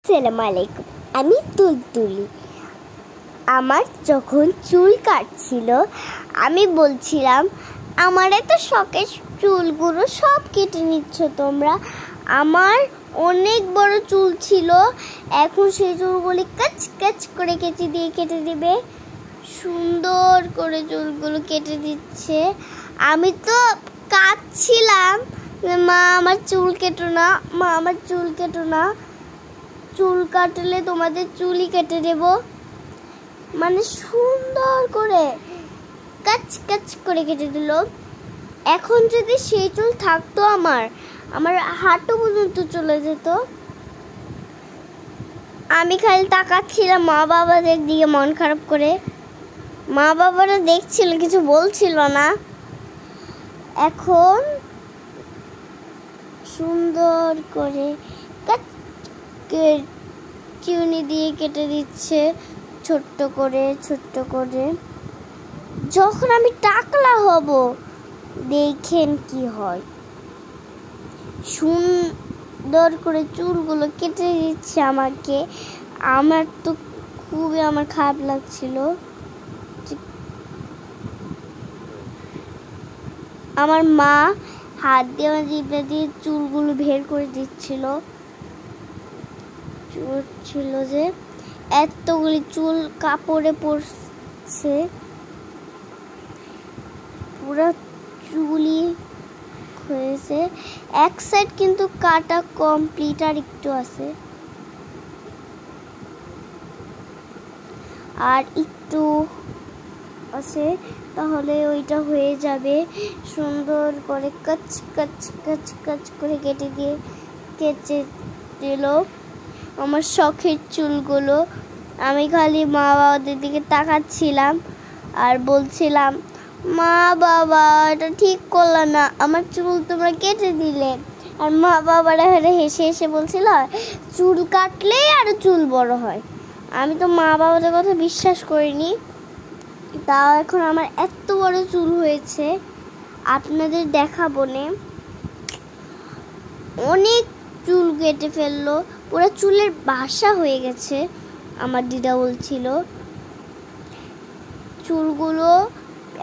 আসসালামু আলাইকুম। আমি তুলতুলি। আমার যখন চুল কাটছিল আমি বলছিলাম, আমার এত শখের চুলগুলো সব কেটে নিচ্ছ তোমরা। আমার অনেক বড় চুল ছিল, এখন সেই চুলগুলি কাচ কাচ করে কেচি দিয়ে কেটে দিবে। সুন্দর করে চুলগুলো কেটে দিচ্ছে। আমি তো কাঁদছিলাম, মা আমার চুল কেটো না, মা আমার চুল কেটো না, চুল কাটলে তোমাদের চুলই কেটে দেব। মানে সুন্দর করে কাচ কাচ করে কেটে দিল। এখন যদি সেই চুল থাকতো আমার হাঁটু পর্যন্ত চলে যেত। আমি খালি তাকাচ্ছিলাম মা বাবাদের দিকে মন খারাপ করে। মা বাবারা দেখছিল, কিছু বলছিল না। এখন সুন্দর করে চিউনি দিয়ে কেটে দিচ্ছে ছোট্ট করে ছোট্ট করে। যখন আমি টাকলা হব দেখেন কি হয়। সুন্দর করে চুলগুলো কেটে দিচ্ছে আমাকে। আমার তো খুবই খারাপ লাগছিল। আমার মা হাত দিয়ে আমার জিভটা দিয়ে চুলগুলো বের করে দিচ্ছিল। ছিল যে এতগুলি চুল কাপড়ে পড়ছে, পুরো চুলই হয়েছে। এক সাইড কিন্তু কাটা কমপ্লিট, আর একটু আছে, আর একটু আছে, তাহলে ওইটা হয়ে যাবে। সুন্দর করে কাচ কাচ কাচ কাচ করে কেটে দিল আমার শখের চুলগুলো। আমি খালি মা বাবাদের দিকে তাকাচ্ছিলাম আর বলছিলাম, মা বাবা এটা ঠিক করলো না, আমার চুল তোমরা কেটে দিলে। আর মা বাবারা হেসে হেসে বলছিল, চুল কাটলে আর চুল বড় হয়। আমি তো মা বাবাদের কথা বিশ্বাস করিনি। তাও এখন আমার এত বড় চুল হয়েছে, আপনাদের দেখাবো নে। অনেক চুল কেটে ফেললো, পুরো চুলের বাসা হয়ে গেছে। আমার দিদা বলছিল চুলগুলো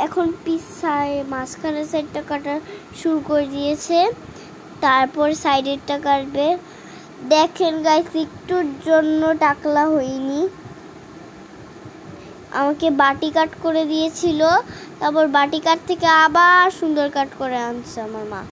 এখন পিছায় মাঝখানের সাইডটা কাটা শুরু করে দিয়েছে, তারপর সাইডেরটা কাটবে। দেখেন গাইস, একটুর জন্য টাকলা হইনি। আমাকে বাটি কাট করে দিয়েছিল, তারপর বাটি কাট থেকে আবার সুন্দর কাট করে আনছে আমার মা।